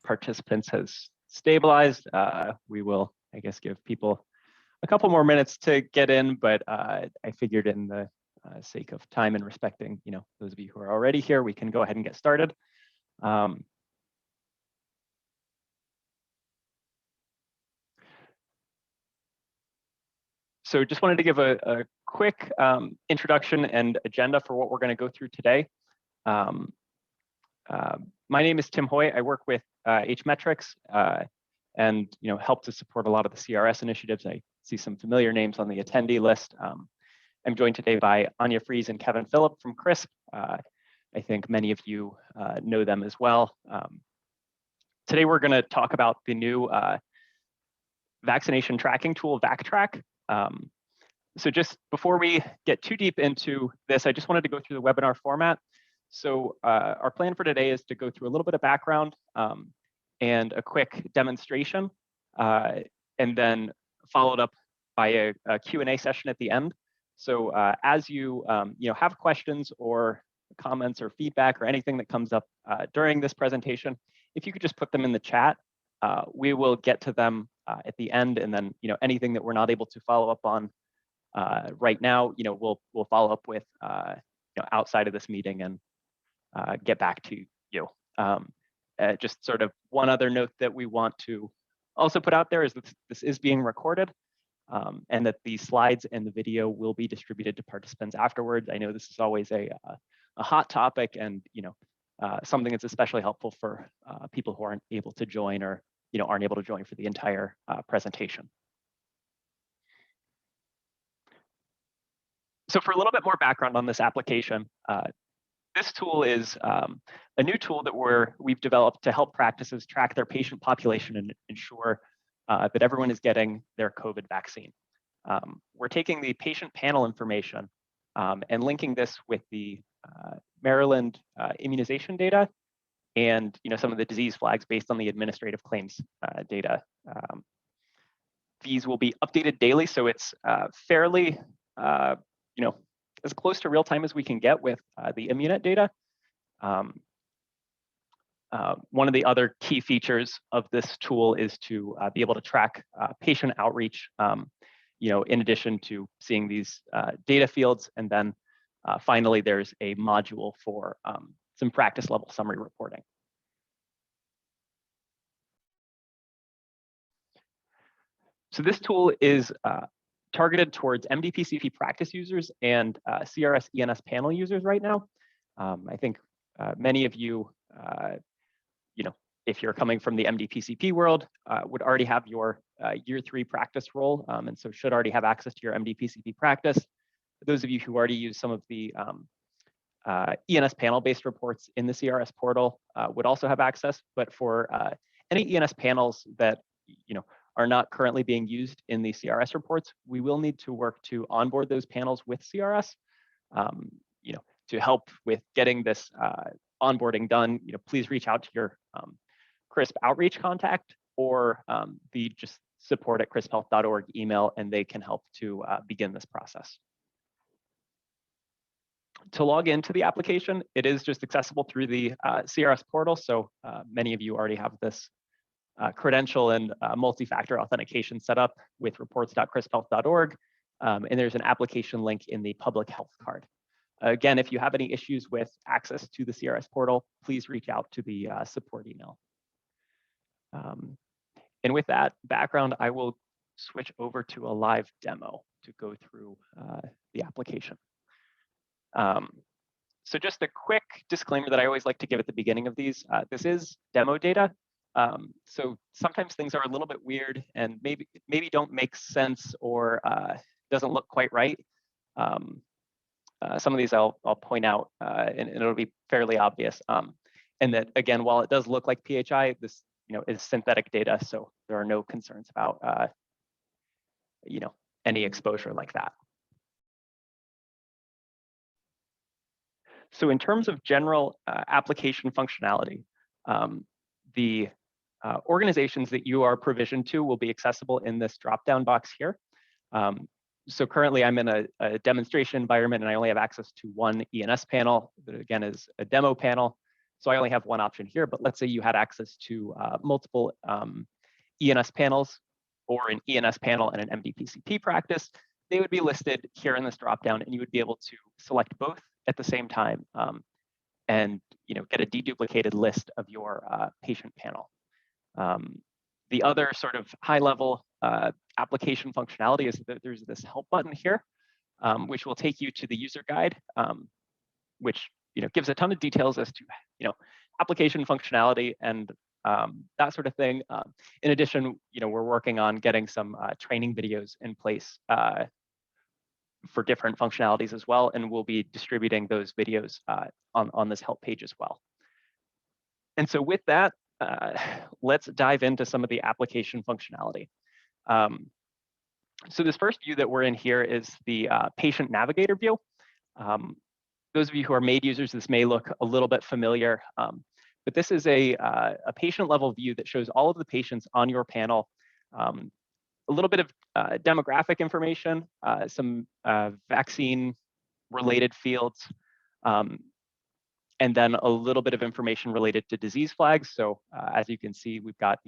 participants has stabilized, we will, I guess, give people a couple more minutes to get in, but I figured in the sake of time and respecting, those of you who are already here, we can go ahead and get started. So just wanted to give a quick introduction and agenda for what we're going to go through today. My name is Tim Hoy. I work with H-Metrics and help to support a lot of the CRS initiatives. I see some familiar names on the attendee list. I'm joined today by Anya Fries and Kevin Phillip from CRISP. I think many of you know them as well. Today we're going to talk about the new vaccination tracking tool, VacTrack. So just before we get too deep into this, I just wanted to go through the webinar format. So our plan for today is to go through a little bit of background and a quick demonstration, and then followed up by a Q&A session at the end. So as you have questions or comments or feedback or anything that comes up during this presentation, if you could just put them in the chat, we will get to them at the end, and then anything that we're not able to follow up on right now, we'll follow up with outside of this meeting and get back to you. Just sort of one other note that we want to also put out there is that this is being recorded, and that the slides and the video will be distributed to participants afterwards. I know this is always a hot topic, and something that's especially helpful for people who aren't able to join or aren't able to join for the entire presentation. So for a little bit more background on this application, this tool is a new tool that we've developed to help practices track their patient population and ensure that everyone is getting their COVID vaccine. We're taking the patient panel information and linking this with the Maryland immunization data and some of the disease flags based on the administrative claims data. These will be updated daily, so it's fairly as close to real time as we can get with the Immunet data. One of the other key features of this tool is to be able to track patient outreach, in addition to seeing these data fields. And then finally, there's a module for some practice level summary reporting. So this tool is targeted towards MD-PCP practice users and CRS ENS panel users right now. I think many of you, if you're coming from the MD-PCP world, would already have your year 3 practice role, and so should already have access to your MD-PCP practice. For those of you who already use some of the ENS panel-based reports in the CRS portal would also have access, but for any ENS panels that are not currently being used in the CRS reports, we will need to work to onboard those panels with CRS. To help with getting this onboarding done, please reach out to your CRISP outreach contact or the just support@crisphealth.org email, and they can help to begin this process. To log into the application, it is just accessible through the CRS portal, so many of you already have this credential and multi-factor authentication set up with reports.crisphealth.org, and there's an application link in the public health card. Again, if you have any issues with access to the CRS portal, please reach out to the support email. And with that background, I will switch over to a live demo to go through the application. So just a quick disclaimer that I always like to give at the beginning of these. This is demo data. So sometimes things are a little bit weird and maybe don't make sense or doesn't look quite right. Some of these I'll point out and it'll be fairly obvious. And that again, while it does look like PHI, this is synthetic data, so there are no concerns about any exposure like that. So in terms of general application functionality, the organizations that you are provisioned to will be accessible in this drop-down box here. So currently I'm in a demonstration environment and I only have access to one ENS panel that again is a demo panel. So I only have one option here, but let's say you had access to multiple ENS panels or an ENS panel and an MD-PCP practice. They would be listed here in this dropdown, and you would be able to select both at the same time and get a deduplicated list of your patient panel. The other sort of high-level application functionality is that there's this help button here, which will take you to the user guide, which gives a ton of details as to application functionality and that sort of thing. In addition, we're working on getting some training videos in place for different functionalities as well, and we'll be distributing those videos on this help page as well. And so with that, let's dive into some of the application functionality. So this first view that we're in here is the patient navigator view. Those of you who are MAID users, this may look a little bit familiar, but this is a patient level view that shows all of the patients on your panel, a little bit of demographic information, some vaccine related fields, and then a little bit of information related to disease flags. So as you can see, we've got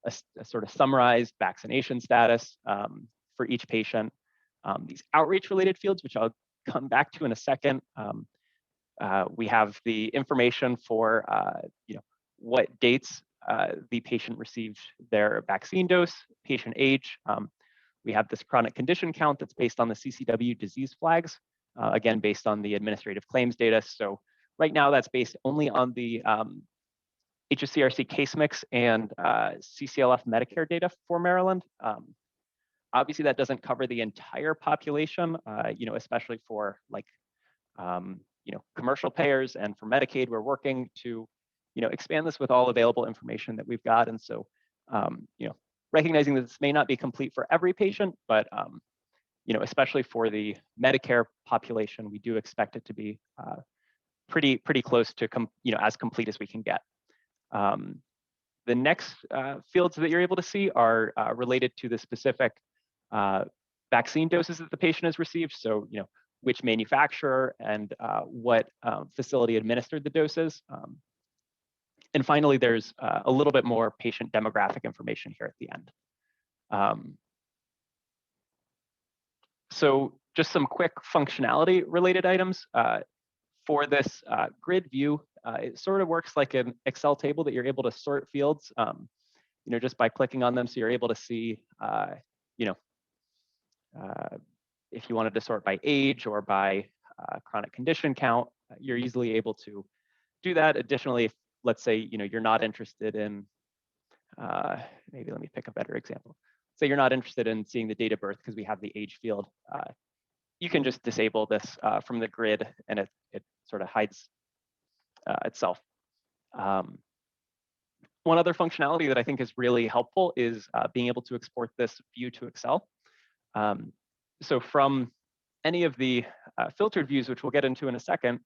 a sort of summarized vaccination status for each patient. These outreach related fields, which I'll come back to in a second. We have the information for what dates the patient received their vaccine dose, patient age. We have this chronic condition count that's based on the CCW disease flags, again, based on the administrative claims data. So right now that's based only on the HSCRC case mix and CCLF Medicare data for Maryland. Obviously that doesn't cover the entire population, especially for like, commercial payers, and for Medicaid, we're working to, expand this with all available information that we've got. And so, recognizing that this may not be complete for every patient, but, especially for the Medicare population, we do expect it to be pretty close to, as complete as we can get. The next fields that you're able to see are related to the specific vaccine doses that the patient has received. So, which manufacturer and what facility administered the doses. And finally, there's a little bit more patient demographic information here at the end. So just some quick functionality related items. For this grid view, it sort of works like an Excel table that you're able to sort fields, just by clicking on them. So you're able to see, if you wanted to sort by age or by chronic condition count, you're easily able to do that. Additionally, if, let's say, you're not interested in, maybe let me pick a better example. Say you're not interested in seeing the date of birth because we have the age field. You can just disable this from the grid, and it sort of hides itself. One other functionality that I think is really helpful is being able to export this view to Excel. So from any of the filtered views, which we'll get into in a second,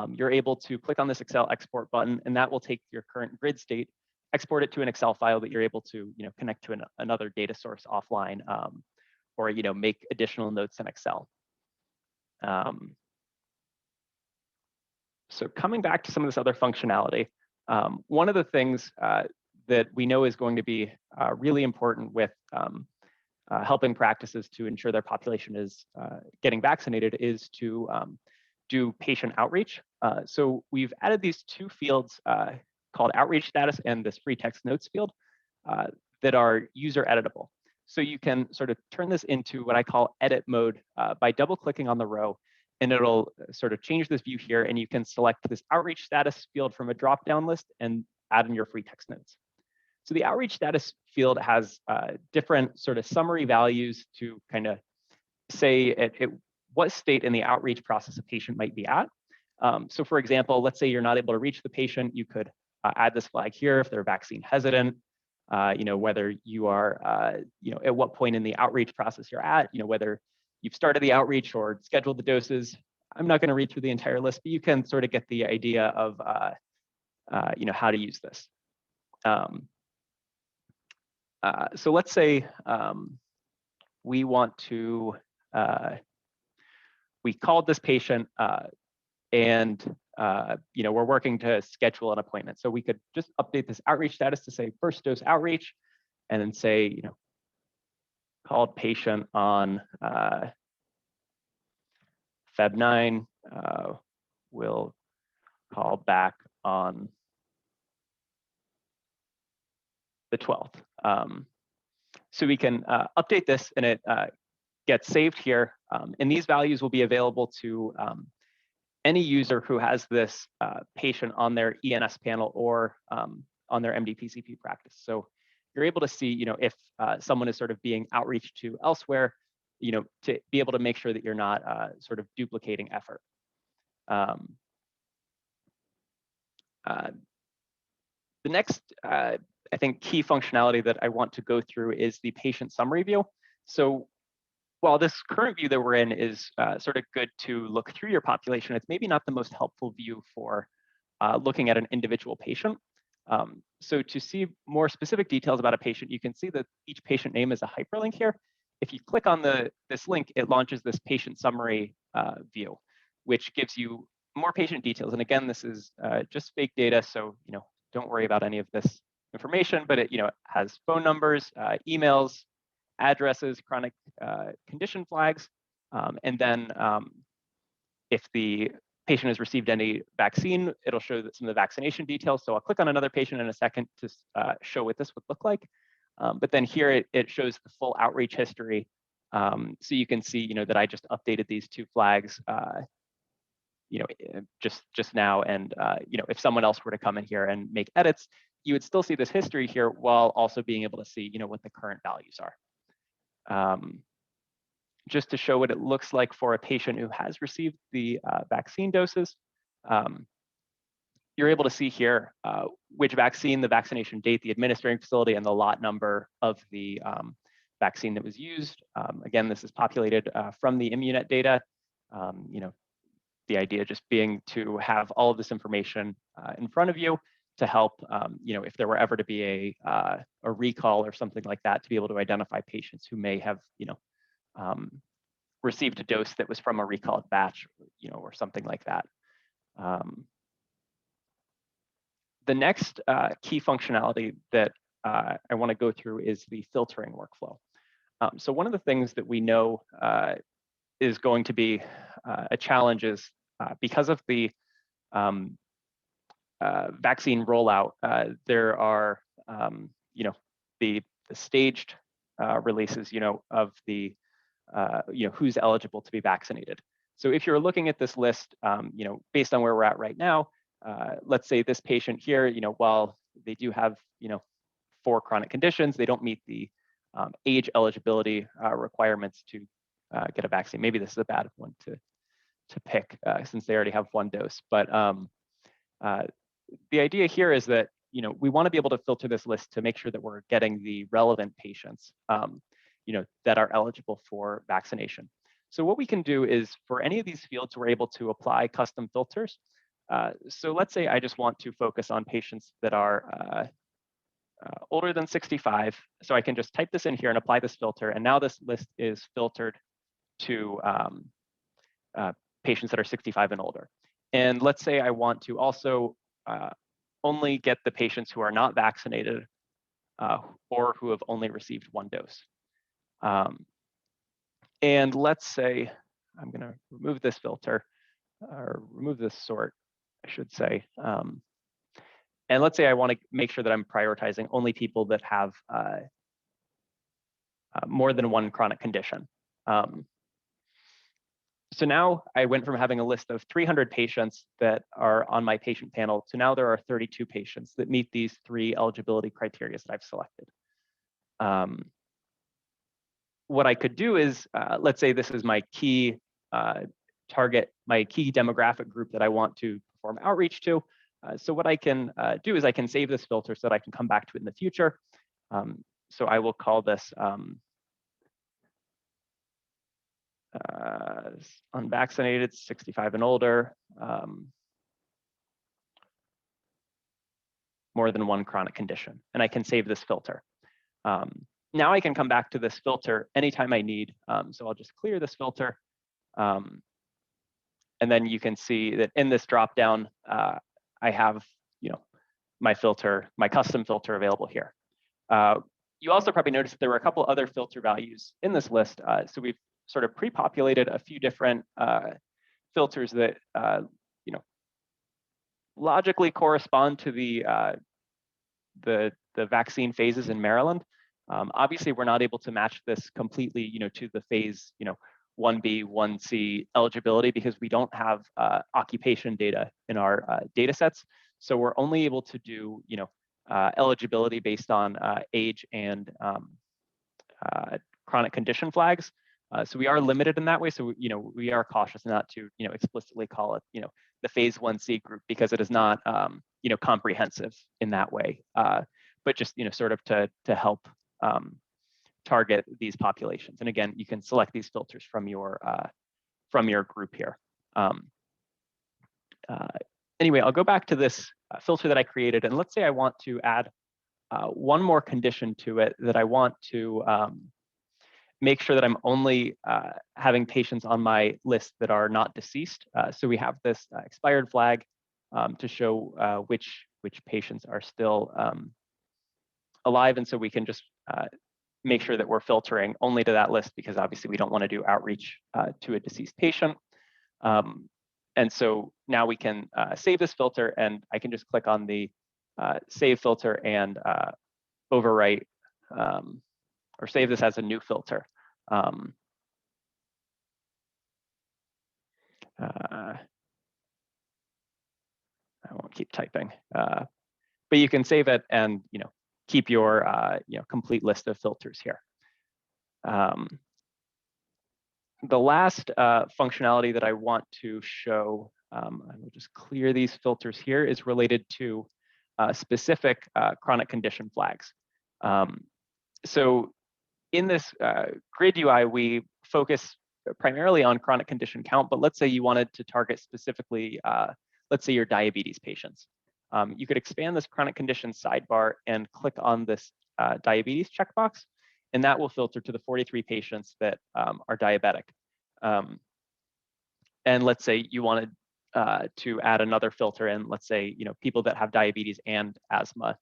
you're able to click on this Excel export button, and that will take your current grid state, export it to an Excel file that you're able to connect to another data source offline, or make additional notes in Excel. So coming back to some of this other functionality, one of the things that we know is going to be really important with helping practices to ensure their population is getting vaccinated is to do patient outreach. So we've added these two fields called outreach status and this free text notes field that are user editable. So you can sort of turn this into what I call edit mode by double clicking on the row, and it'll sort of change this view here, and you can select this outreach status field from a drop-down list and add in your free text notes. So the outreach status field has different sort of summary values to kind of say at what state in the outreach process a patient might be at. So for example, let's say you're not able to reach the patient, you could add this flag here if they're vaccine hesitant, whether you are, at what point in the outreach process you're at, whether you've started the outreach or scheduled the doses. I'm not going to read through the entire list, but you can sort of get the idea of, how to use this. So let's say we want to, we called this patient and we're working to schedule an appointment. So we could just update this outreach status to say first dose outreach, and then say, called patient on Feb 9, will call back on the 12th. So we can update this, and it gets saved here. And these values will be available to any user who has this patient on their ENS panel or on their MD-PCP practice. So you're able to see, if someone is sort of being outreached to elsewhere, to be able to make sure that you're not sort of duplicating effort. The next, I think, key functionality that I want to go through is the patient summary view. So while this current view that we're in is sort of good to look through your population, it's maybe not the most helpful view for looking at an individual patient. So to see more specific details about a patient, you can see that each patient name is a hyperlink here. If you click on this link, it launches this patient summary view, which gives you more patient details. And again, this is just fake data, so don't worry about any of this information, but it has phone numbers, emails, addresses, chronic condition flags, and then if the patient has received any vaccine, it'll show some of the vaccination details. So I'll click on another patient in a second to show what this would look like. But then here it shows the full outreach history. So you can see that I just updated these two flags just now, and if someone else were to come in here and make edits, you would still see this history here while also being able to see what the current values are. Just to show what it looks like for a patient who has received the vaccine doses, you're able to see here which vaccine, the vaccination date, the administering facility, and the lot number of the vaccine that was used. Again, this is populated from the Immunet data. The idea just being to have all of this information in front of you to help, if there were ever to be a recall or something like that, to be able to identify patients who may have, received a dose that was from a recalled batch, or something like that. The next key functionality that I want to go through is the filtering workflow. So one of the things that we know is going to be a challenge is because of the vaccine rollout, there are, the staged releases, of the, who's eligible to be vaccinated. So if you're looking at this list, based on where we're at right now, let's say this patient here, while they do have, 4 chronic conditions, they don't meet the age eligibility requirements to get a vaccine. Maybe this is a bad one to pick since they already have 1 dose. But the idea here is that we want to be able to filter this list to make sure that we're getting the relevant patients that are eligible for vaccination. So what we can do is for any of these fields, we're able to apply custom filters. So let's say I just want to focus on patients that are older than 65. So I can just type this in here and apply this filter. And now this list is filtered to patients that are 65 and older. And let's say I want to also only get the patients who are not vaccinated or who have only received 1 dose. And let's say I'm going to remove this filter, or remove this sort, I should say. And let's say I want to make sure that I'm prioritizing only people that have more than 1 chronic condition. So now I went from having a list of 300 patients that are on my patient panel to now there are 32 patients that meet these 3 eligibility criteria that I've selected. What I could do is, let's say this is my key target, my key demographic group that I want to perform outreach to. So what I can do is I can save this filter so that I can come back to it in the future. So I will call this unvaccinated, 65 and older, more than 1 chronic condition, and I can save this filter. Now I can come back to this filter anytime I need. So I'll just clear this filter. And then you can see that in this dropdown, I have, my filter, my custom filter available here. You also probably noticed that there were a couple other filter values in this list. So we've sort of pre-populated a few different filters that logically correspond to the vaccine phases in Maryland. Obviously, we're not able to match this completely, to the phase, 1B, 1C eligibility because we don't have occupation data in our data sets. So we're only able to do, eligibility based on age and chronic condition flags. So we are limited in that way. So, we are cautious not to, explicitly call it, the phase 1C group because it is not, comprehensive in that way. But just, sort of to help target these populations. And again, you can select these filters from your group here. Anyway, I'll go back to this filter that I created, and let's say I want to add one more condition to it that I want to make sure that I'm only having patients on my list that are not deceased. So we have this expired flag to show which patients are still alive, and so we can just make sure that we're filtering only to that list because obviously we don't want to do outreach to a deceased patient. And so now we can save this filter, and I can just click on the save filter and overwrite or save this as a new filter. I won't keep typing, but you can save it and keep your complete list of filters here. The last functionality that I want to show, I will just clear these filters here, is related to specific chronic condition flags. So in this grid UI, we focus primarily on chronic condition count, but let's say you wanted to target specifically, let's say your diabetes patients. You could expand this chronic condition sidebar and click on this diabetes checkbox, and that will filter to the 43 patients that are diabetic. And let's say you wanted to add another filter in, let's say, people that have diabetes and asthma.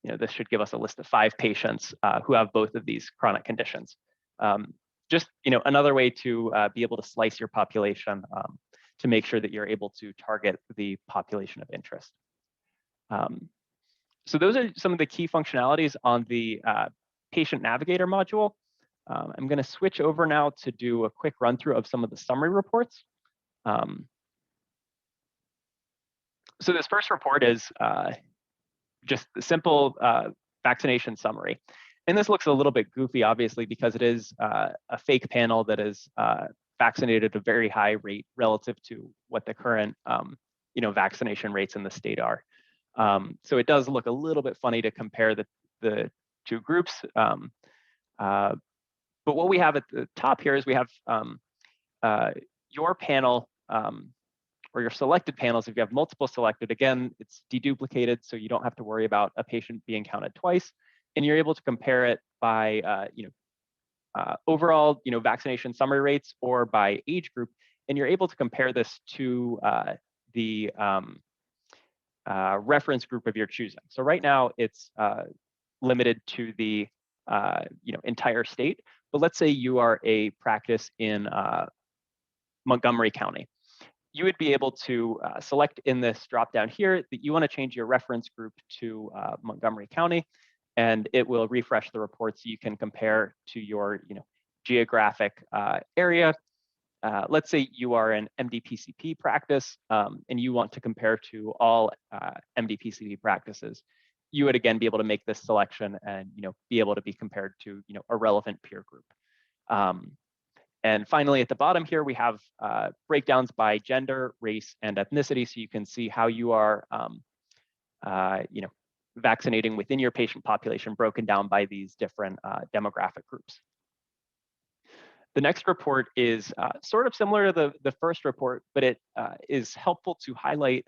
This should give us a list of 5 patients who have both of these chronic conditions. Just, another way to be able to slice your population to make sure that you're able to target the population of interest. So those are some of the key functionalities on the Patient Navigator module. I'm going to switch over now to do a quick run through of some of the summary reports. So this first report is just the simple vaccination summary. And this looks a little bit goofy, obviously, because it is a fake panel that is vaccinated at a very high rate relative to what the current vaccination rates in the state are. So it does look a little bit funny to compare the two groups. But what we have at the top here is we have your panel or your selected panels. If you have multiple selected, again, it's deduplicated, so you don't have to worry about a patient being counted twice. And you're able to compare it by overall vaccination summary rates or by age group. And you're able to compare this to the reference group of your choosing. So right now it's limited to the entire state. But let's say you are a practice in Montgomery County. You would be able to select in this drop down here that you want to change your reference group to Montgomery County, and it will refresh the report so you can compare to your geographic area. Let's say you are an MD-PCP practice and you want to compare to all MD-PCP practices. You would again be able to make this selection and be able to be compared to a relevant peer group. And finally, at the bottom here, we have breakdowns by gender, race, and ethnicity, so you can see how you are vaccinating within your patient population, broken down by these different demographic groups. The next report is sort of similar to the first report, but it is helpful to highlight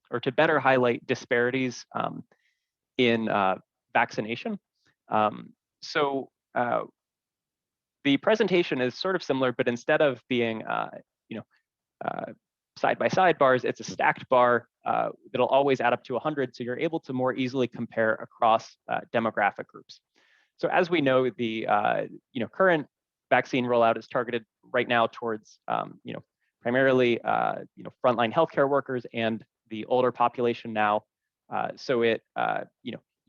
or to better highlight disparities in vaccination. So the presentation is sort of similar, but instead of being side-by-side bars, it's a stacked bar that'll always add up to 100, so you're able to more easily compare across demographic groups. So as we know, the current vaccine rollout is targeted right now towards primarily frontline healthcare workers and the older population now. So it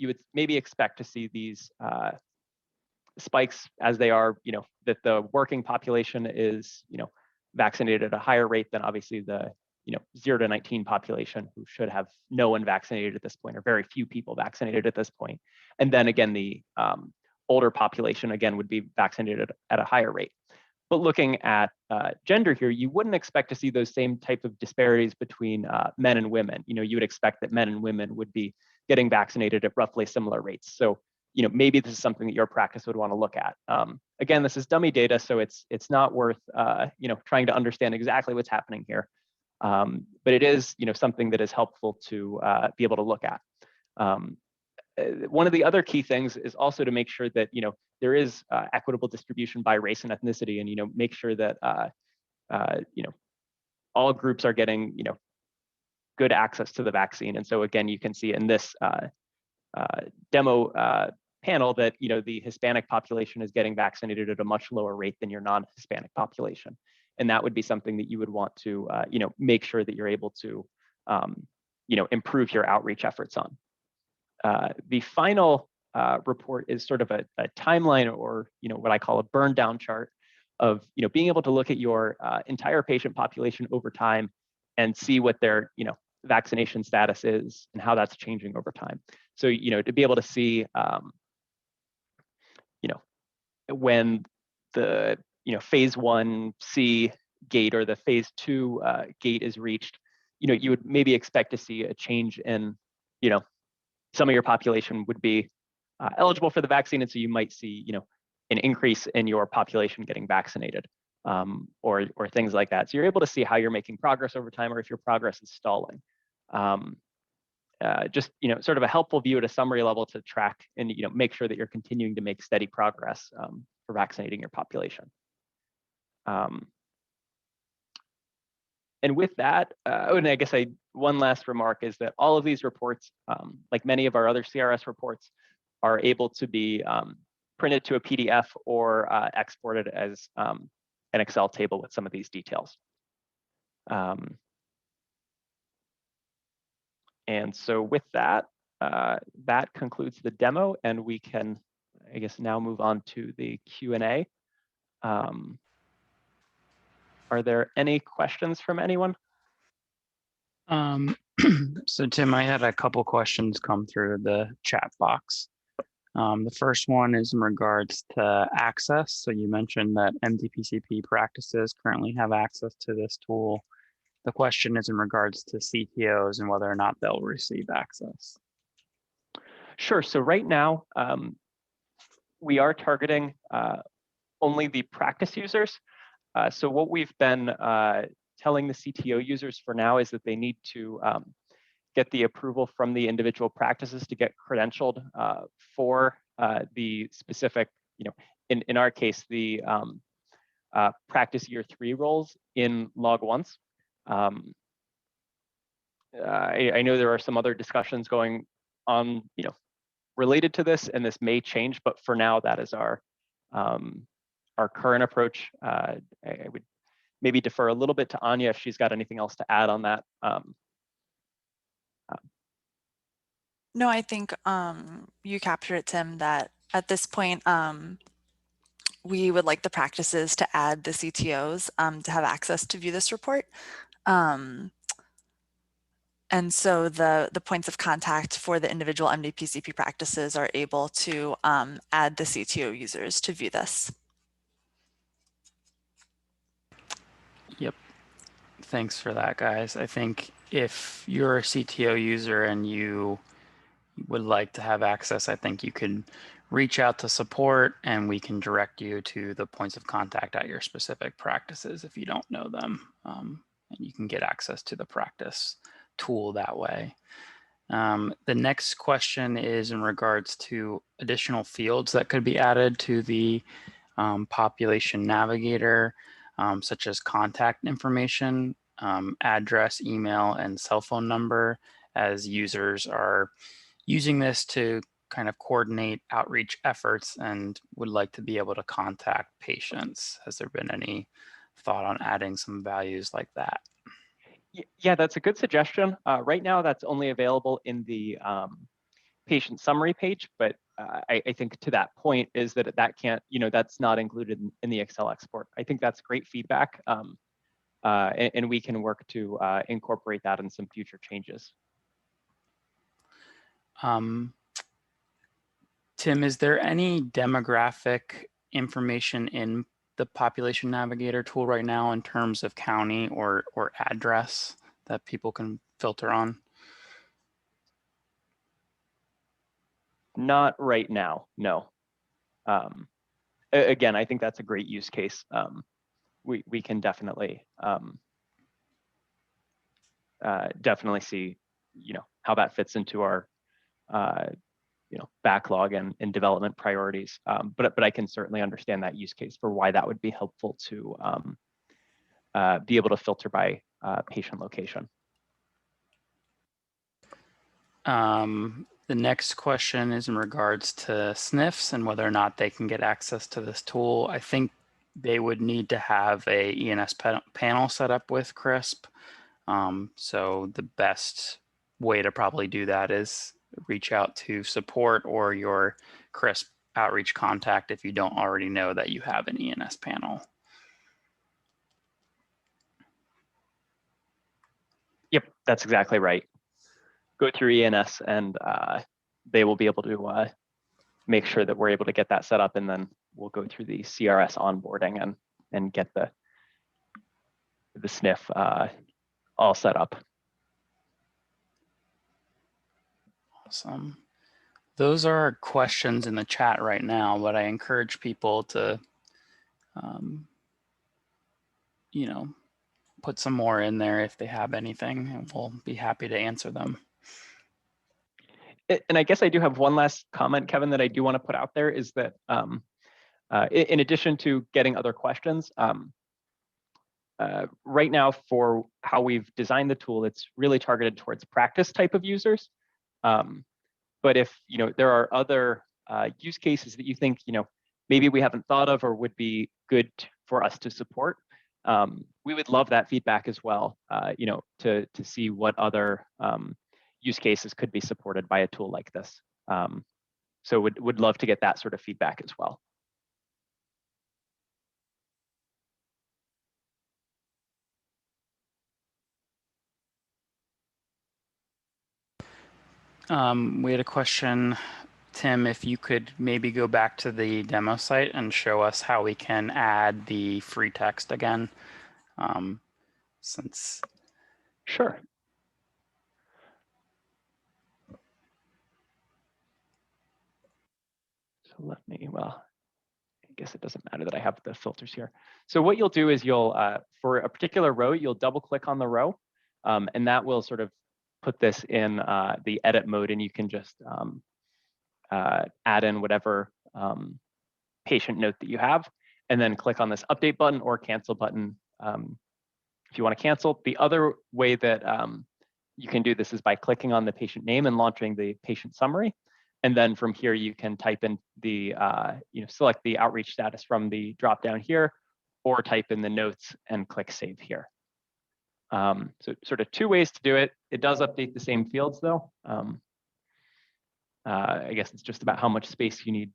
you would maybe expect to see these spikes as they are, that the working population is vaccinated at a higher rate than obviously the 0 to 19 population, who should have no one vaccinated at this point, or very few people vaccinated at this point. And then again, the older population again would be vaccinated at a higher rate. But looking at gender here, you wouldn't expect to see those same type of disparities between men and women. You would expect that men and women would be getting vaccinated at roughly similar rates. So maybe this is something that your practice would want to look at. Again, this is dummy data, so it's not worth trying to understand exactly what's happening here. But it is something that is helpful to be able to look at. One of the other key things is also to make sure that there is equitable distribution by race and ethnicity, and make sure that all groups are getting good access to the vaccine. And so again, you can see in this demo panel that the Hispanic population is getting vaccinated at a much lower rate than your non-Hispanic population, and that would be something that you would want to make sure that you're able to improve your outreach efforts on. The final report is sort of a timeline, or what I call a burn down chart of being able to look at your entire patient population over time and see what their vaccination status is and how that's changing over time. So to be able to see when the phase 1C gate or the phase 2 gate is reached, you would maybe expect to see a change in some of your population would be eligible for the vaccine, and so you might see an increase in your population getting vaccinated, or things like that. So you're able to see how you're making progress over time, or if your progress is stalling. Just sort of a helpful view at a summary level to track and make sure that you're continuing to make steady progress for vaccinating your population. And with that, and I guess one last remark is that all of these reports, like many of our other CRS reports, are able to be printed to a PDF or exported as an Excel table with some of these details. And so with that, that concludes the demo, and we can, I guess, now move on to the Q&A. Are there any questions from anyone? So Tim, I had a couple questions come through the chat box. The first one is in regards to access. So you mentioned that MD-PCP practices currently have access to this tool. The question is in regards to CTOs and whether or not they'll receive access. Sure. So right now, we are targeting only the practice users. So what we've been telling the CTO users for now is that they need to get the approval from the individual practices to get credentialed for the specific, in our case, the practice year 3 roles in Log-Once. I know there are some other discussions going on, related to this, and this may change, but for now, that is our current approach. I would maybe defer a little bit to Anya if she's got anything else to add on that. No, I think you captured it, Tim, that at this point, we would like the practices to add the CTOs to have access to view this report. And so the points of contact for the individual MD-PCP practices are able to add the CTO users to view this. Yep. Thanks for that, guys. I think if you're a CTO user and you would like to have access, I think you can reach out to support and we can direct you to the points of contact at your specific practices if you don't know them. And you can get access to the practice tool that way. The next question is in regards to additional fields that could be added to the population navigator. such as contact information, address, email, and cell phone number, as users are using this to kind of coordinate outreach efforts and would like to be able to contact patients. Has there been any thought on adding some values like that? Yeah, that's a good suggestion. Right now, that's only available in the patient summary page, but I think to that point is that can't, that's not included in the Excel export. I think that's great feedback, and we can work to incorporate that in some future changes. Tim, is there any demographic information in the Population Navigator tool right now in terms of county or address that people can filter on? Not right now, no. Again, I think that's a great use case. We can definitely definitely see, how that fits into our backlog and development priorities. But I can certainly understand that use case for why that would be helpful to be able to filter by patient location. The next question is in regards to SNFs and whether or not they can get access to this tool. I think they would need to have a ENS panel set up with CRISP. So the best way to probably do that is reach out to support or your CRISP outreach contact if you don't already know that you have an ENS panel. Yep, that's exactly right. Go through ENS and they will be able to make sure that we're able to get that set up, and then we'll go through the CRS onboarding and get the SNF all set up. Awesome. Those are questions in the chat right now, but I encourage people to, put some more in there if they have anything, and we'll be happy to answer them. And I guess I do have one last comment, Kevin, that I do want to put out there is that in addition to getting other questions, right now for how we've designed the tool, it's really targeted towards practice type of users. But if there are other use cases that you think maybe we haven't thought of or would be good for us to support, we would love that feedback as well. To see what other use cases could be supported by a tool like this. So would love to get that sort of feedback as well. We had a question, Tim, if you could maybe go back to the demo site and show us how we can add the free text again. Sure. So let me, well, I guess it doesn't matter that I have the filters here. So what you'll do is you'll, for a particular row, you'll double click on the row, and that will sort of put this in the edit mode, and you can just add in whatever patient note that you have, and then click on this update button or cancel button if you want to cancel. The other way that you can do this is by clicking on the patient name and launching the patient summary. And then from here, you can type in the, select the outreach status from the drop down here, or type in the notes and click save here. So sort of two ways to do it. It does update the same fields though. I guess it's just about how much space you need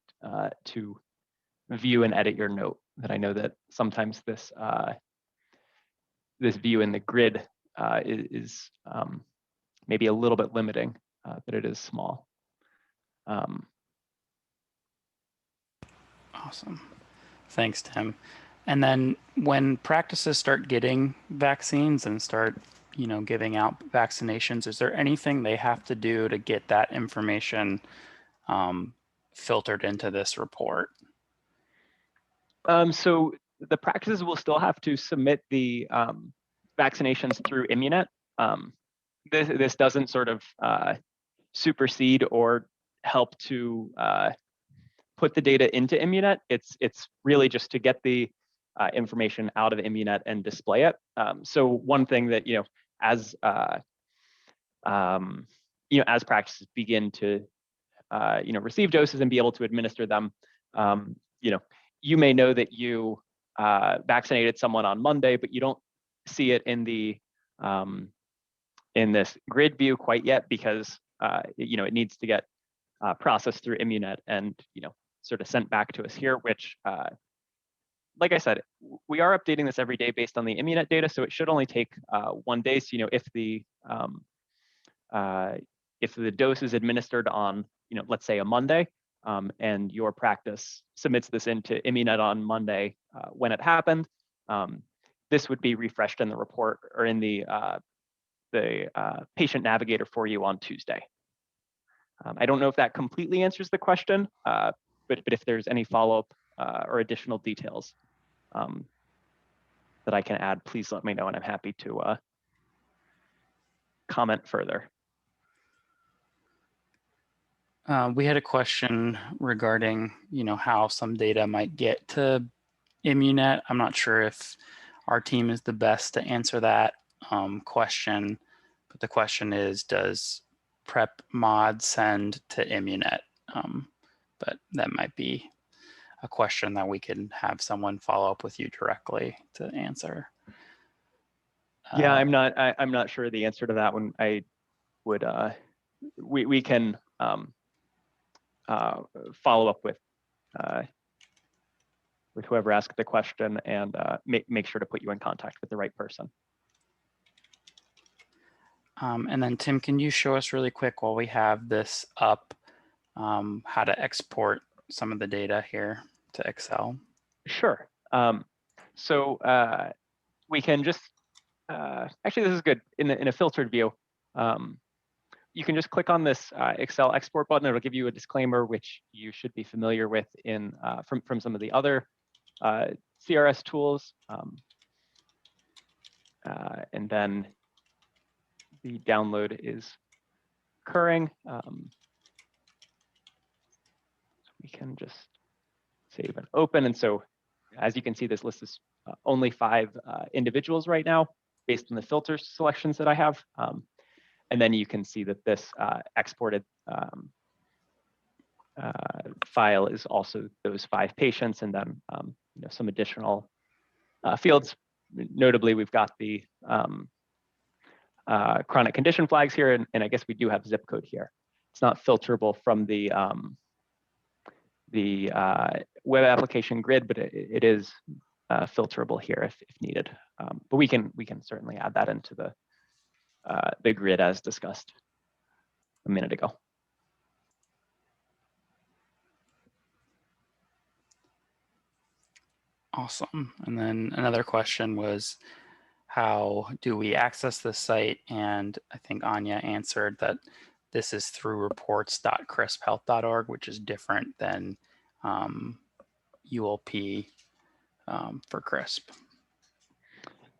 to view and edit your note. That I know that sometimes this this view in the grid is maybe a little bit limiting, but it is small. Awesome. Thanks, Tim. And then when practices start getting vaccines and start, giving out vaccinations, is there anything they have to do to get that information filtered into this report? So the practices will still have to submit the vaccinations through Immunet. This doesn't sort of supersede or help to put the data into Immunet. It's really just to get the information out of Immunet and display it. So one thing that, as as practices begin to receive doses and be able to administer them, you may know that you vaccinated someone on Monday, but you don't see it in the in this grid view quite yet because it needs to get processed through Immunet and sort of sent back to us here, which like I said, we are updating this every day based on the Immunet data, so it should only take 1 day. So if the dose is administered on let's say a Monday, and your practice submits this into Immunet on Monday when it happened, this would be refreshed in the report or in the patient navigator for you on Tuesday. I don't know if that completely answers the question, but if there's any follow-up or additional details that I can add, please let me know, and I'm happy to comment further. We had a question regarding, how some data might get to Immunet. I'm not sure if our team is the best to answer that question, but the question is, does Prep Mod send to Immunet? But that might be a question that we can have someone follow up with you directly to answer. Yeah, I'm not sure the answer to that one. I would we can follow up with whoever asked the question and make sure to put you in contact with the right person. And then Tim, can you show us really quick while we have this up how to export some of the data here to Excel? Sure. So we can just actually, this is good in a filtered view. You can just click on this Excel export button. It'll give you a disclaimer, which you should be familiar with from some of the other CRS tools. And then the download is occurring. We can just save and open. And so, as you can see, this list is only 5 individuals right now, based on the filter selections that I have. And then you can see that this exported file is also those 5 patients, and then some additional fields. Notably, we've got the chronic condition flags here, and I guess we do have zip code here. It's not filterable from the web application grid, but it is filterable here if needed. But we can certainly add that into the grid as discussed a minute ago. Awesome. And then another question was, how do we access the site? And I think Anya answered that this is through reports.crisphealth.org, which is different than ULP for CRISP.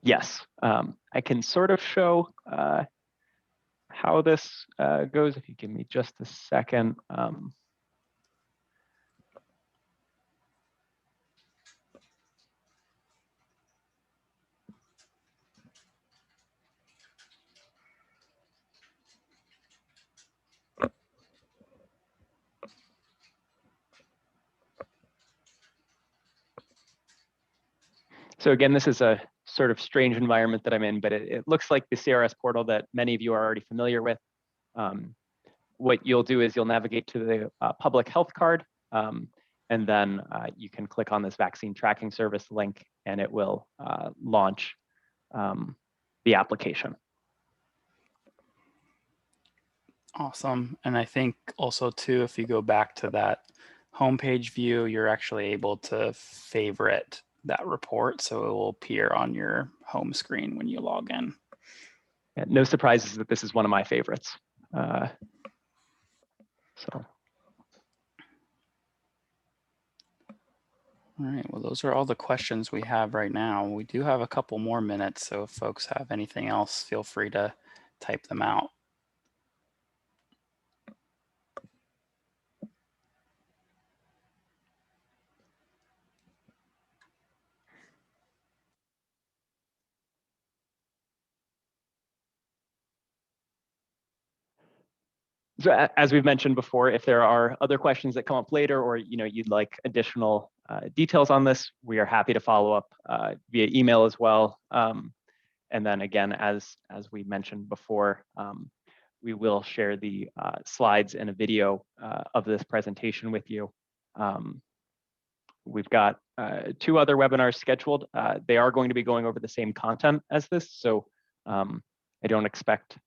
Yes, I can sort of show how this goes if you give me just a second. So again, this is a sort of strange environment that I'm in, but it looks like the CRS portal that many of you are already familiar with. What you'll do is you'll navigate to the public health card, and then you can click on this vaccine tracking service link, and it will launch the application. Awesome. And I think also too, if you go back to that homepage view, you're actually able to favorite that report, so it will appear on your home screen when you log in. Yeah, no surprises that this is one of my favorites. So. All right, well, those are all the questions we have right now. We do have a couple more minutes, so if folks have anything else, feel free to type them out. So as we've mentioned before, if there are other questions that come up later, or you'd like additional details on this, we are happy to follow up via email as well. And then again, as we mentioned before, we will share the slides and a video of this presentation with you. We've got 2 other webinars scheduled. They are going to be going over the same content as this, so I don't expect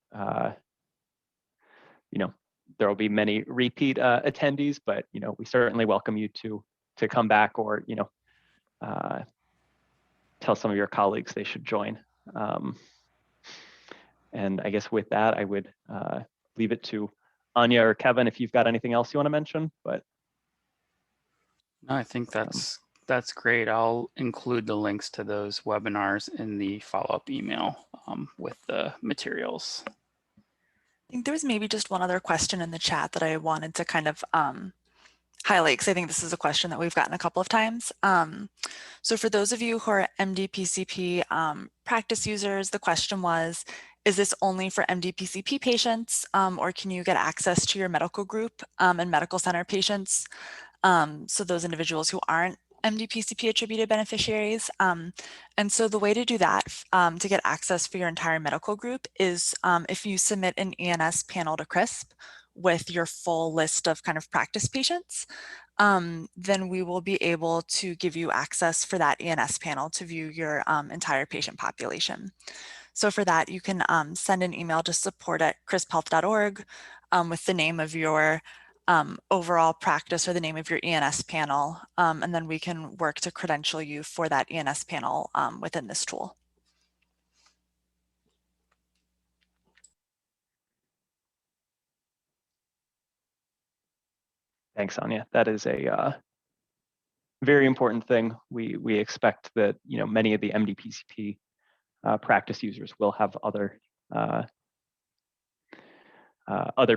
there will be many repeat attendees, but we certainly welcome you to come back, or tell some of your colleagues they should join. And I guess with that, I would leave it to Anya or Kevin if you've got anything else you want to mention. But No, I think that's great. I'll include the links to those webinars in the follow-up email with the materials. I think there was maybe just one other question in the chat that I wanted to kind of highlight, because I think this is a question that we've gotten a couple of times. So for those of you who are MD-PCP practice users, the question was, is this only for MD-PCP patients, or can you get access to your medical group and medical center patients? So those individuals who aren't MD-PCP attributed beneficiaries. And so the way to do that, to get access for your entire medical group, is if you submit an ENS panel to CRISP with your full list of kind of practice patients, then we will be able to give you access for that ENS panel to view your entire patient population. So for that, you can send an email to support@crisphealth.org with the name of your overall practice or the name of your ENS panel, and then we can work to credential you for that ENS panel within this tool. thanks, Anya. That is a very important thing. We expect that many of the MD-PCP practice users will have other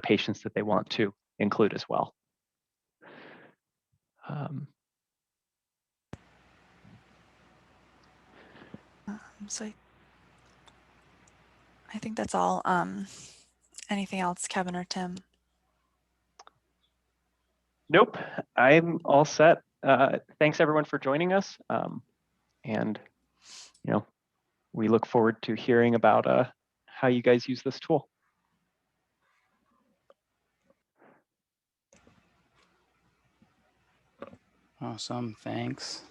patients that they want to include as well. So I think that's all. Anything else, Kevin or Tim? Nope, I'm all set. Thanks everyone for joining us. And we look forward to hearing about how you guys use this tool. Awesome, thanks.